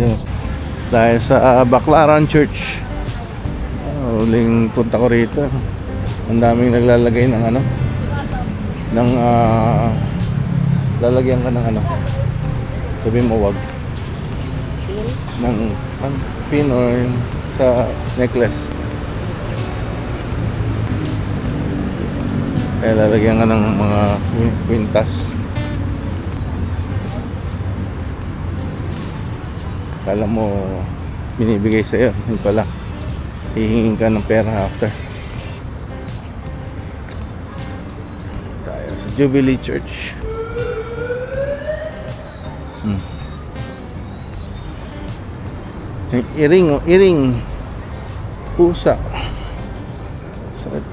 Yun. Dahil sa Baclaran Church. Huling punta ko rito. Ang daming naglalagay ng ano, ng lalagyan ka ng ano, sabihin mo wag, ng pin or sa necklace. Kaya lalagyan ka ng mga kwintas. Kala mo binibigay sa'yo, yun pala hihingin ka ng pera after. Tayo sa Jubilee Church. Iring, oh, iring. Pusa. Sakit.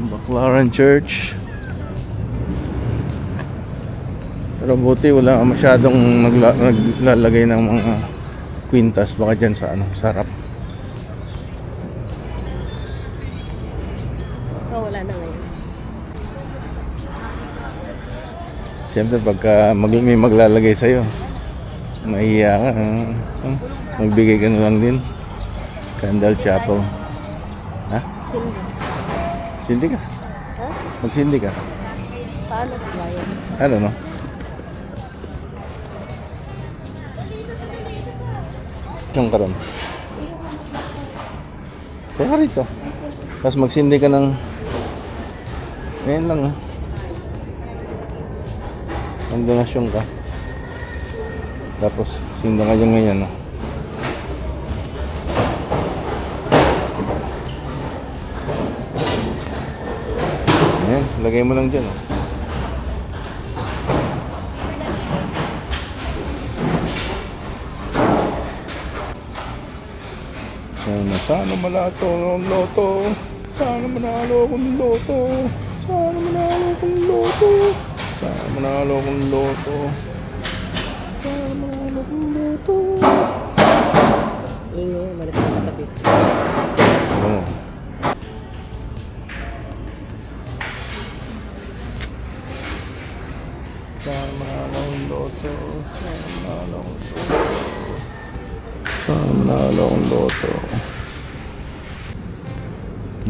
Baclaran Church. Pero buti wala masyadong naglalagay ng mga kwintas baka dyan sa ano, sarap. Wala na ngayon. Siyempre pagka may maglalagay sa'yo, mahiya ka, magbigay ka na lang din. Candle Chapel. Ha? Sindi. Sindi ka? Ha? Magsindi ka? Paano kaya? Ano no? Yung karon. Kaya rito. Tapos magsindi ka ng ngayon lang, ang donasyon ka. Tapos sinda ka dyan ngayon, no? Ayan, lagay mo lang dyan, no? Sana malato ng loto. Sana manalo akong loto. Sana manalo akong loto. Sana manalo akong loto. Sana manalo akong loto. Ingo, malit na katabi. Oo. Sana manalo akong loto. Sana manalo akong loto. Sana manalo akong loto.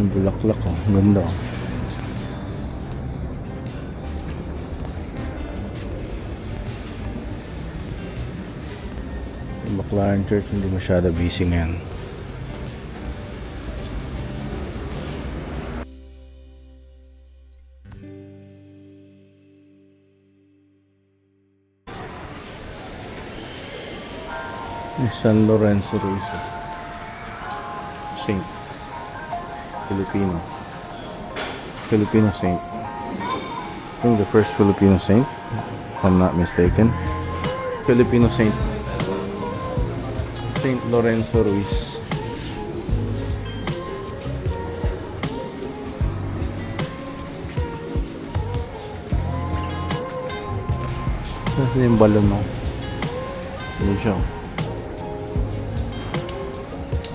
Yung bulaklak, oh. Ang ganda, oh. Yung Baclaran Church hindi masyado busy ngayon. San Lorenzo Ruiz, Saint Filipino saint. I think the first Filipino saint, if I'm not mistaken. Filipino saint, Saint Lorenzo Ruiz. Kasi yung balon mo, yun siya.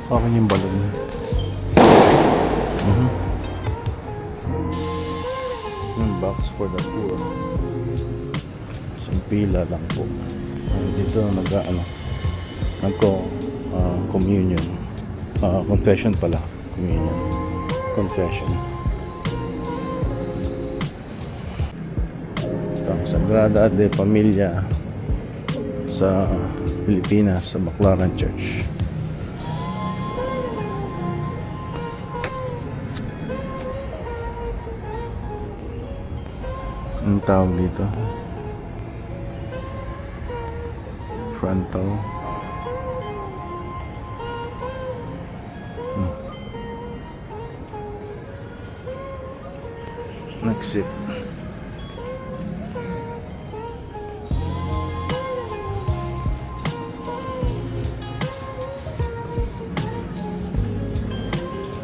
Akin yung balon. Yung box for the poor. Isang pila lang po. Dito communion. Confession pala. Communion. Confession. Ang Sagrada de Familia sa Pilipinas, sa Baclaran Church. Ang tawag dito, frontal. Exit.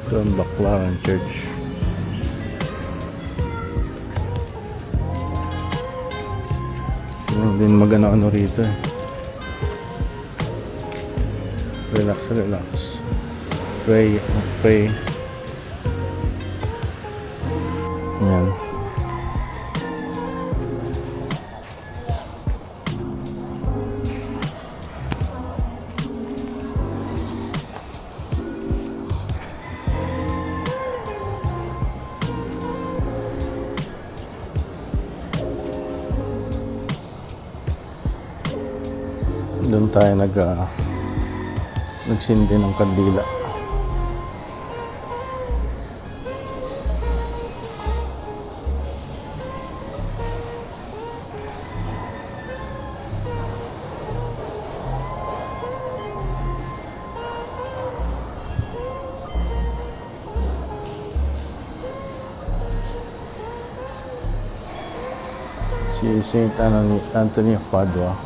From Baclaran Church. Din magano rito eh. Relax. Pray. doon tayo nagsindi ng kandila. Si Saint Anthony of Padua,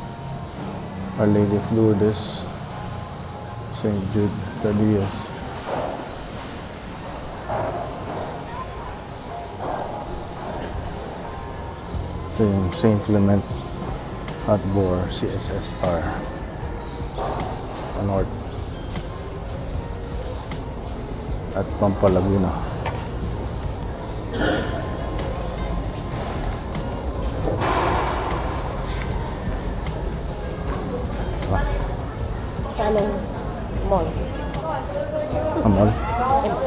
Our Lady of Lourdes, Saint Jude Thaddeus. Ito yung Saint Clement Hatbor, CSSR, North at Pampalaguna. Sana mall. Amol?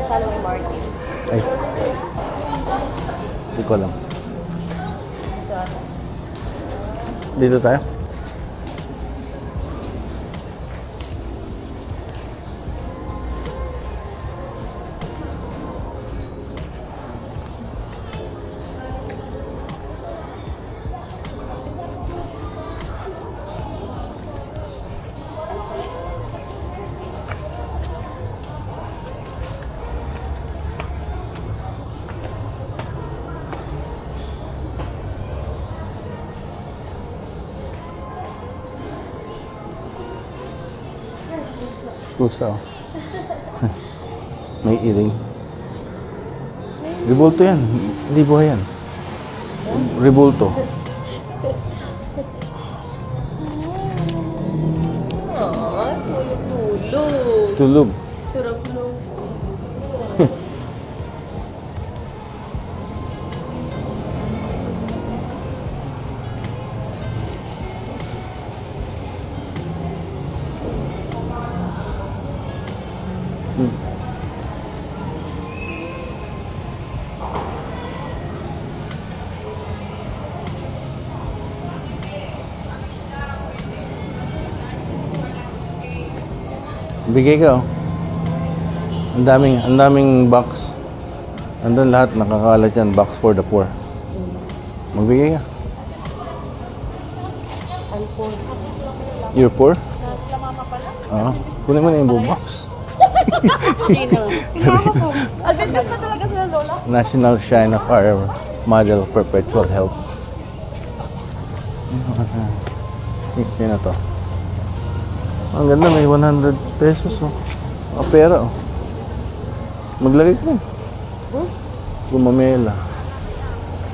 Sana may market. Ay. Hindi ko alam. Dito tayo? Pusa, oh. May iring. Rebulto yan. Hindi buhay yan. Rebulto. Tulog-tulog. Tulog. Sarap nung. Bigay ka, oh. Ang daming box. Andun lahat, nakakalat yan. Box for the poor. Magbigay ka. I'm poor. You're poor? Nasa mama pala. Oo. Kunin mo na yung buong box. Sino? Mama ko. Adventist ba talaga sila, Lola? National Shrine of Our Model Perpetual Help. Sino to? Ang ganda, may 100 pesos, oh. O, pera, oh. Maglagay ka rin. Gumamela.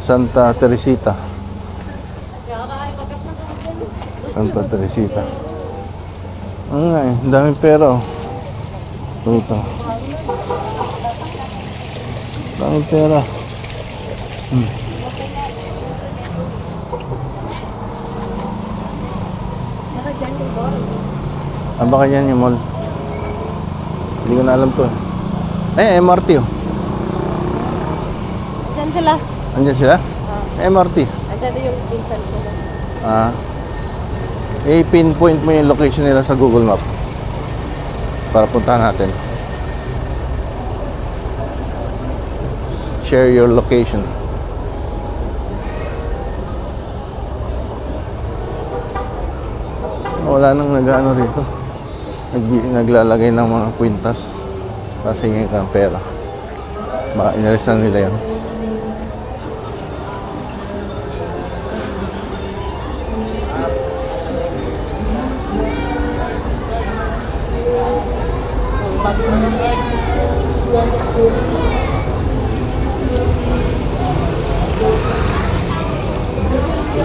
Santa Teresita. Santa Teresita. Ano nga eh, ang daming pera, oh. Ito. Daming pera. Ah, baka yan yung mall. Hindi ko na alam to. MRT, oh. Diyan sila. Andiyan sila? MRT. Andyan yung pinsan ko. I-pinpoint mo yung location nila sa Google Map para puntahan natin. Share your location. Wala nang nag-ano rito. Naglalagay ng mga kwintas. Kasi ngayon ka ng pera. Baka inalis na nila yan.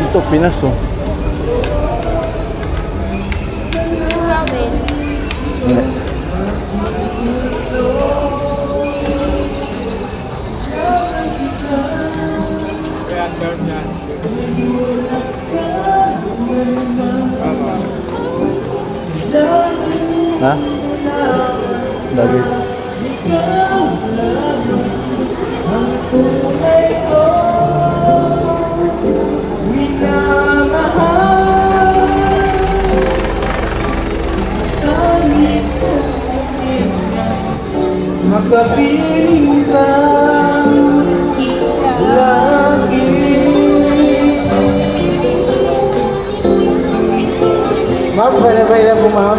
Ito, Pinas, oh. Ramen. Hindi. Kaya short yan. Ha? Lagi. Makapiling ka lagi. Ma'am, bye-bye lang po, ma'am.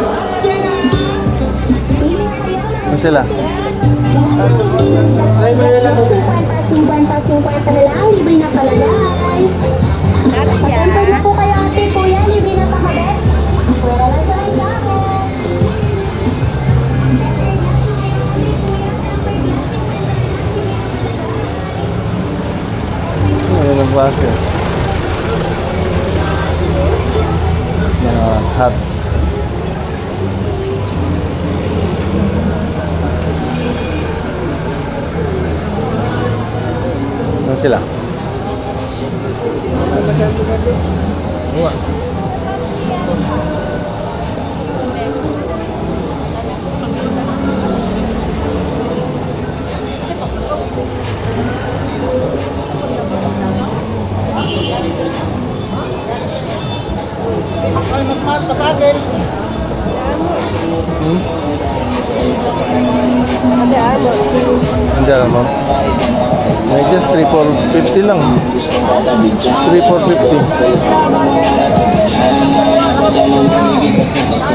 Ano sila? Bye-bye lang po. 50 na lang, libre na palagay. Pasensya na po kayo ate, kuya, libre na pakabit. Wala lang sa isa ako. Ano ng klase? Mga hat. Ano sila? Hindi alam mo. May just 3,450 lang. 3,450.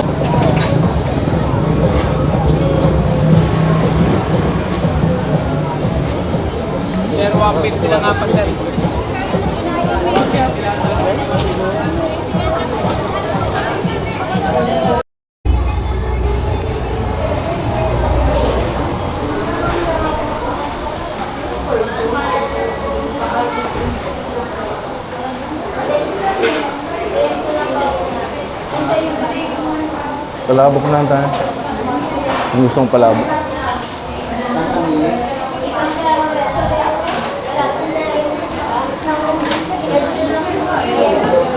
Sir, 150 lang apat, sir. Palabok na tayo. Ang gustong palabok.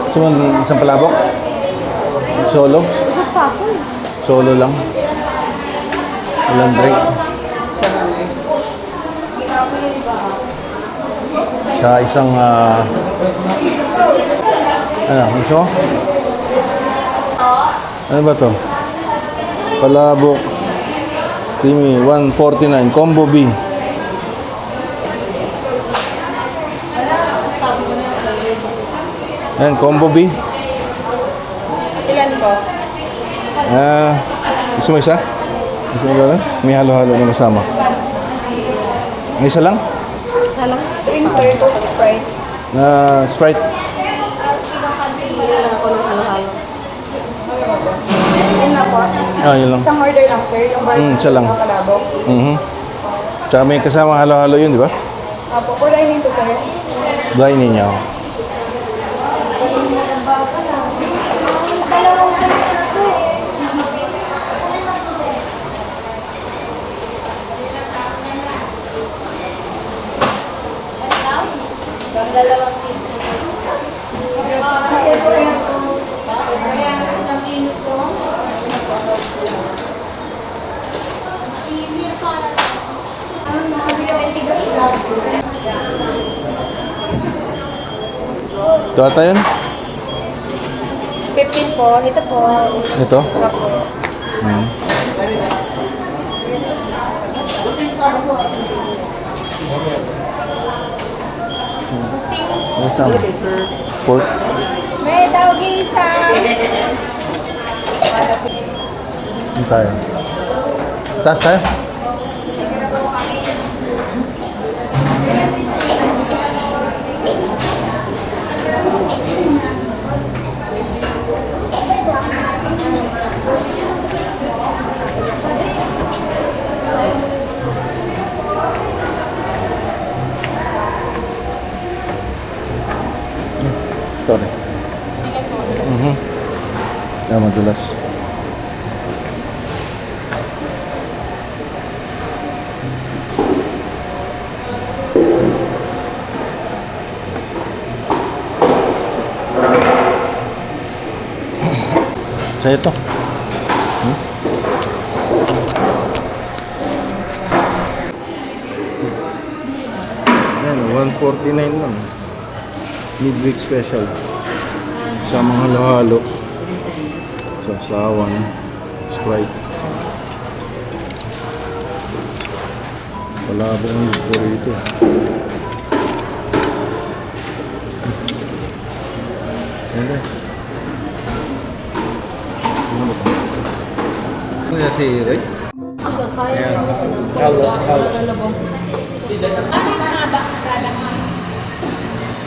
Suman, isang palabok? Solo? Busog pa ako. Solo lang. Walang break. Saka isang ano, gusto mo? Ano ba to? Palabok Timi 149 Combo B. Ayan, Combo B. Ilan po? Gusto mo isa? Gusto mo gano'n? May halo-halo na kasama. May isa lang? Isa lang. So, insert ko Sprite. Sprite. Hindi lang ako ng halo-halo. Yan na po. Yun lang. Isang order lang, sir. Yung bar Isa lang. sa kalabok. Tsaka may kasama halo-halo yun, di ba? Apo, orderin ko, sir. Dahil ninyo. Dalawang case na to. Dalawang case na to. Ito ata yun? 15 po. Ito po. Ito? Apo. Kasama. Pork. May dawgi isa. Ano tayo? Taas tayo? Sorry. Madulas. Sa ito. Ayan, 149 lang. Midweek special. Sa mga halo-halo. Sasawan. Sprite. Palabok ang gusto rito. Ano ba ito? Ano yan si Ray? Ayan. Halo.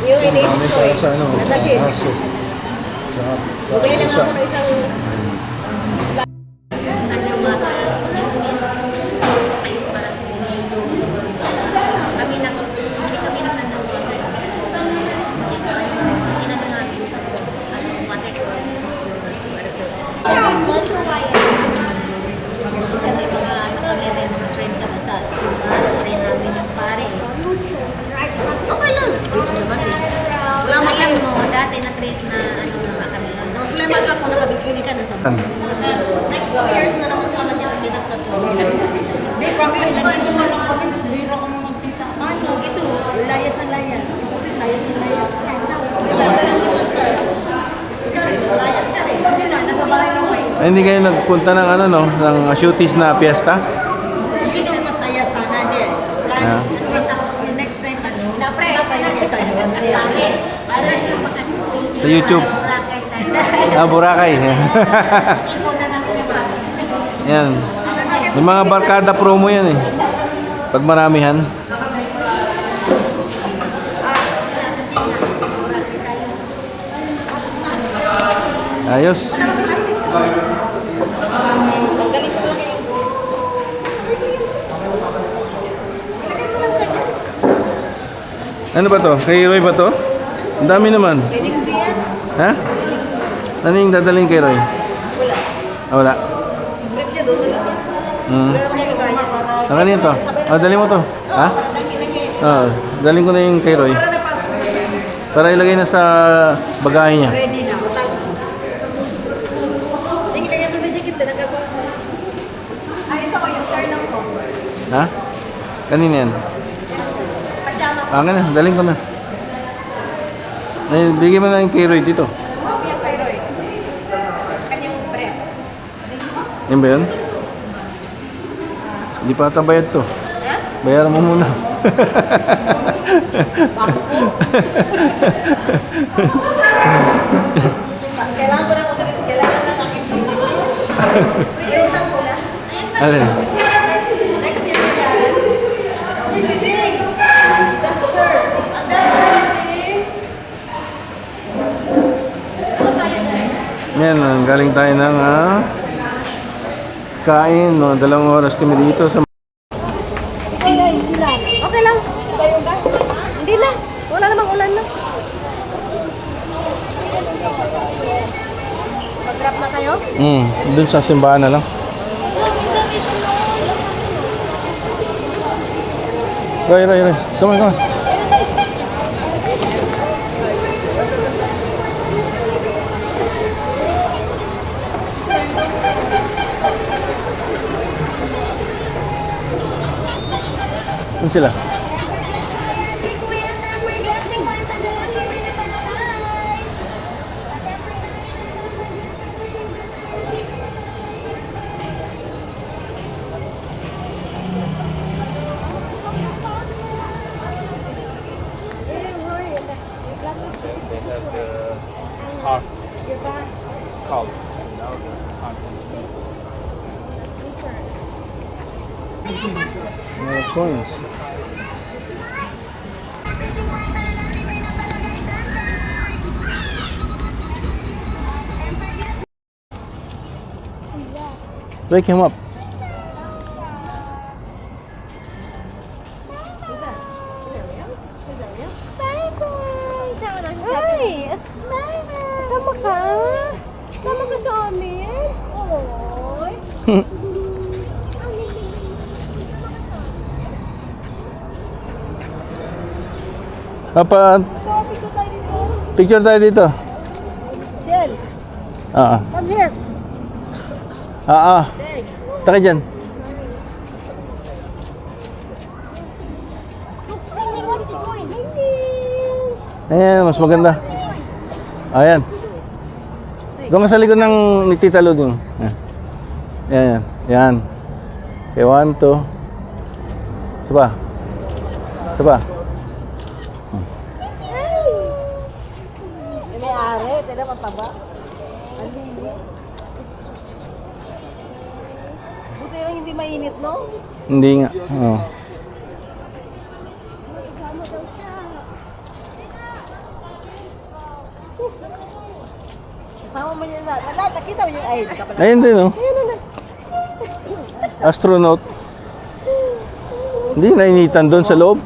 Yung inisip ko eh. Sa ano? Sa aso. Bumili lang ako ng isang dati na trip na ano na kami. Problema ka kung nakabikini ka na sa next 2 years na naman sa kanya nagtinat na to. Hindi, kami, nandito mo lang kami, biro ko nung magtita. Ano, ito, layas ang layas. Layas ang layas. Layas ka rin. Hindi na, nasa bahay mo eh. Ay, hindi kayo nagpunta ng ano no? Ng shooties na piyesta? Yun ang masaya sana, Des. Yeah. Next time, ano, napre, tayo tayo. Sa YouTube. Boracay. Yan. Yung mga barkada promo yan eh. Pag maramihan. Ayos. Ano ba to? Kay Roy ba to? Ang dami naman. Ha? Ano yung dadalhin kay Roy? Wala. Ah, wala. Trip niya doon na lang yan. Wala naman yung lagayan. Ah, kanina to? Ah, dalhin mo to. Ha? Ah, dalhin ko na yung kay Roy. Para ilagay na sa bagahe niya. Ready na. Sige, lagyan mo na dyan kita. Ito o, yung turn ko. Ha? Kanina yan. Pajama. Ah, nga na. Dalhin ko na. Ay, bigay mo na yung kay Roy dito. Yung kay Roy. Kanyang prep. Yan ba yun? Hindi pa ata bayad to. Ha? Bayaran mo muna. Kailangan ko na ako dito. Kailangan na aking signature. Pwede utang ko na. Alin? Next year na yan. Si Ding! Duster! Ang duster, Ding! Ano tayo na? Yan, galing tayo ng kain. No? 2 oras kami dito sa... Okay lang. Hindi na. Wala namang ulan na. Mag-grab na kayo? Dun sa simbahan na lang. Roy. Come on. Saan sila? Mga coins. Wake him up. Hi! Sama ka? Sama ka sa amin? Oy! Papa, picture tayo dito. Jill, Ah, come here. Taka dyan. Ayan, mas maganda. Ayan. Doon ka sa likod ng Tita Lud yung. Ayan. Okay, 1, 2. Isa pa. Isa pa. May ari, tira pataba. Buti lang hindi mainit, no? Hindi nga. Oh. Sama mo niya na. Nakita mo yung ay, di ka pala. Ayun din, oh. Astronaut. Hindi nainitan doon sa loob.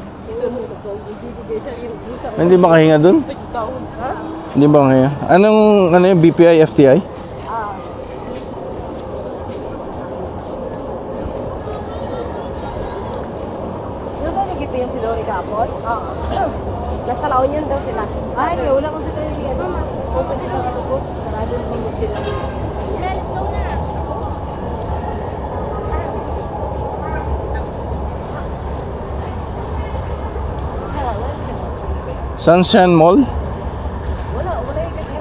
Hindi ba kahinga doon? Hindi ba kahinga? Anong, ano yung BPI, FTI? Yung ba nagipi yung si Lori kapon? Oo. Nasa La Union daw sila. Ay, wala ko sila yung ano. Open din ang ko. Sarado yung sila. Let's go na. Sunshine Mall? Wala yung kasi.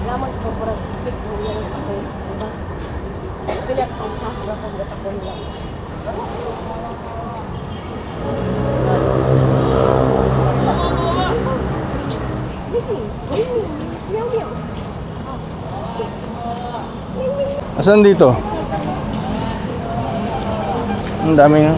Laman ko para speak mo yan ako. Diba? Sila ang kakura kong gatakon lang. Asan dito? Ang dami nga.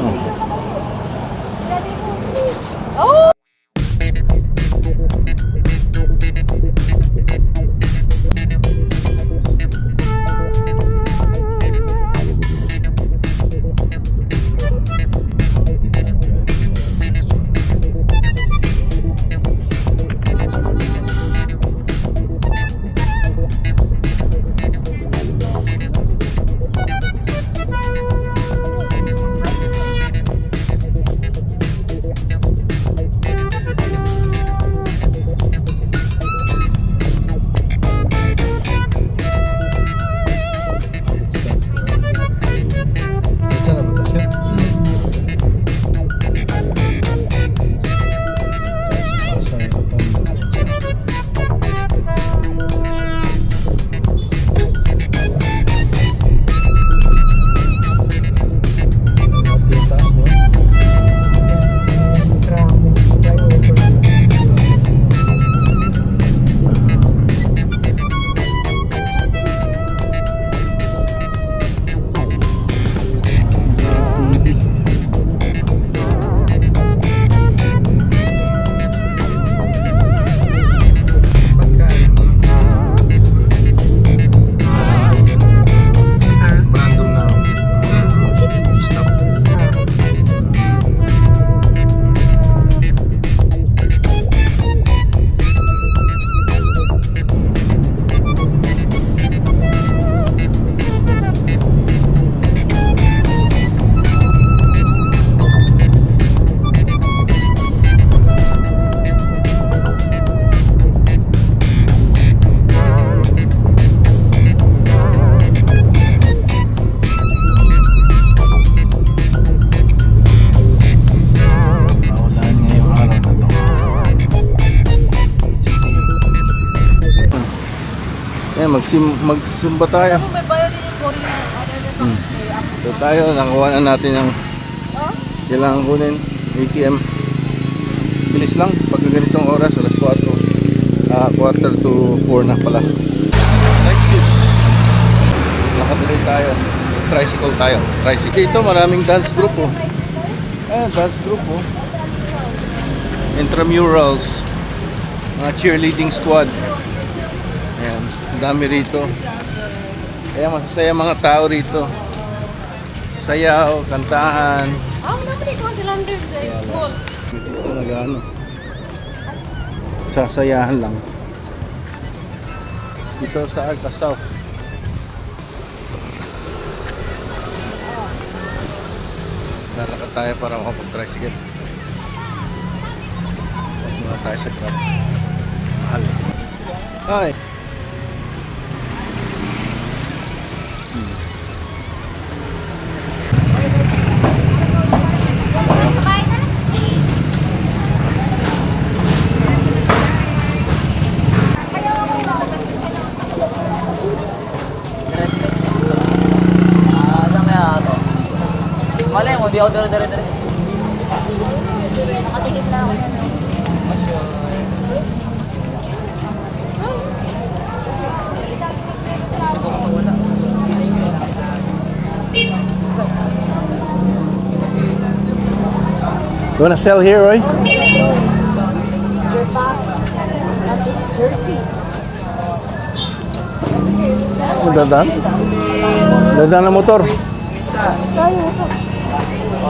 Magsumba tayo. May bayan din yung Korean. So tayo, nakuha na natin yung kailangan kunin, ATM. Bilis lang, pagka ganitong oras, alas 4. Quarter to 4 na pala. Lexus. Nakatuloy tayo. Tricycle tayo. Tricycle. Dito maraming dance group, oh. Ayan, dance group, oh. Intramurals. Mga cheerleading squad. Ayan, dami rito. Kaya masasaya mga tao rito. Sayaw, kantahan. Nabalik ko sila under sa gold. Dito nag-ano. Sasayahan lang. Dito sa Arca South. Lalakad tayo para makapag-tricycle. Huwag muna tayo sa grab. Mahal. Ay! mo, di ako dere-dere. Nakatikip na ako yan. You wanna sell here, Roy? Dadaan? Dadaan ng motor.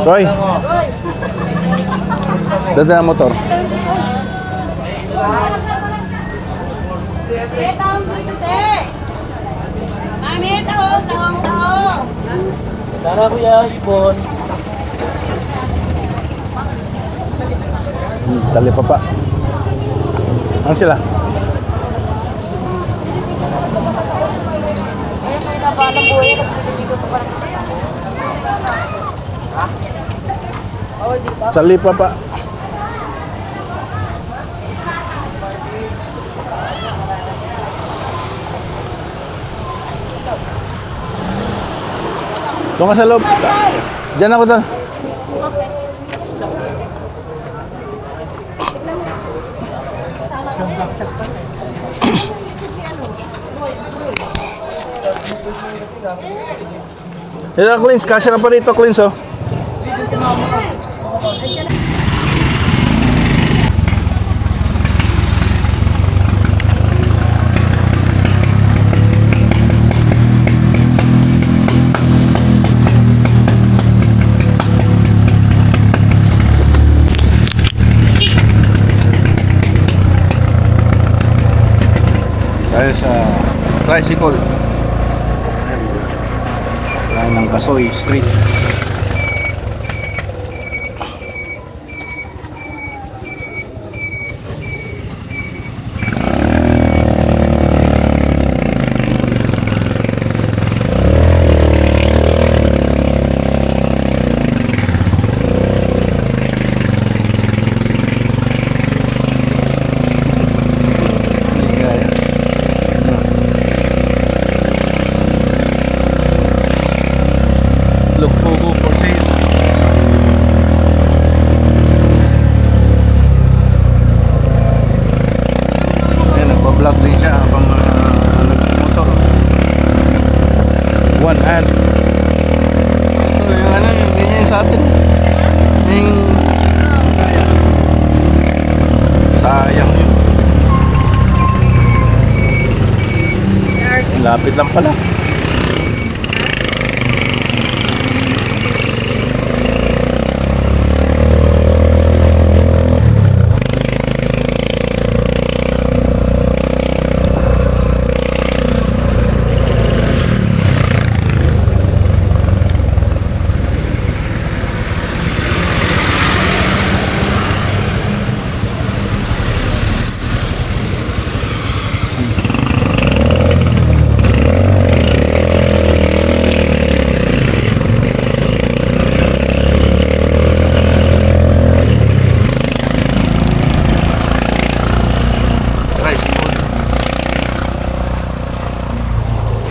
Roy. Dadaan ng motor. Tara kuya, ibon. Dali pa. Ano sila? Dali pa. Doon ka sa loob. Diyan ako doon. Ito, Clins. Kasya ka pa rito, Clins, oh. Tayo sa tricycle. Line ng Kasoy Street. Vlog din siya habang nagmotor. One ad. Ito yung ano, yung ganyan sa atin. Yung sayang yun. Lapit lang pala.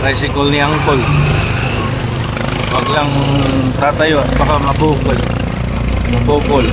Tricycle ni Angkol. Wag lang tatayo at baka mabukol. Mabukol.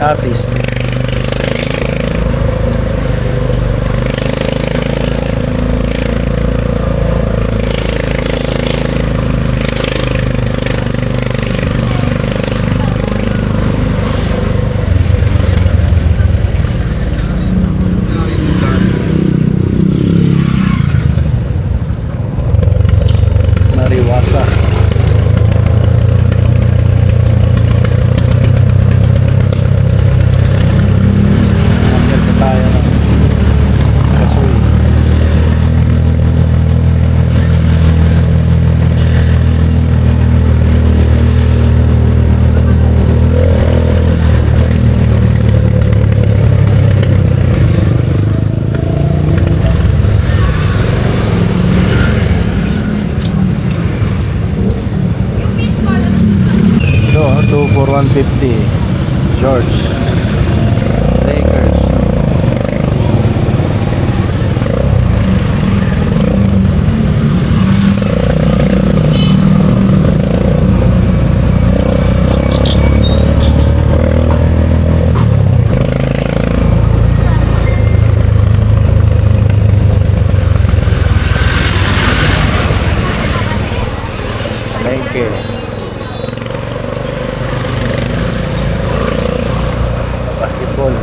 artist. Mariwasa. Akyat na tayo ng Kasoy. So, 2 for 150. George. Lakers. Palengke. Basketball.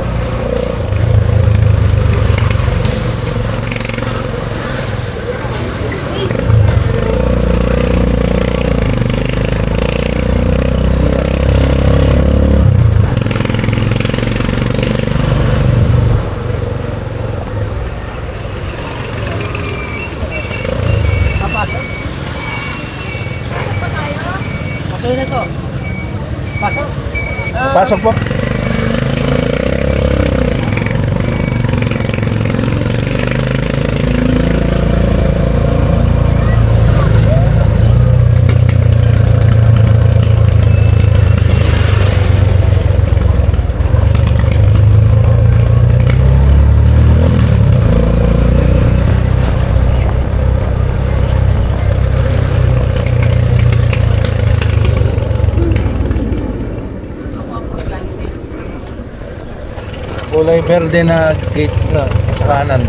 Pasok na to. Pasok. Pasok po. Kulay verde na gate na sa kanan.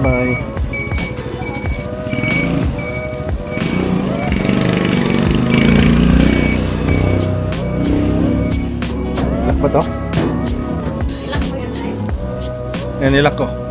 Bye. Lock ba to? Yan, nilak ko.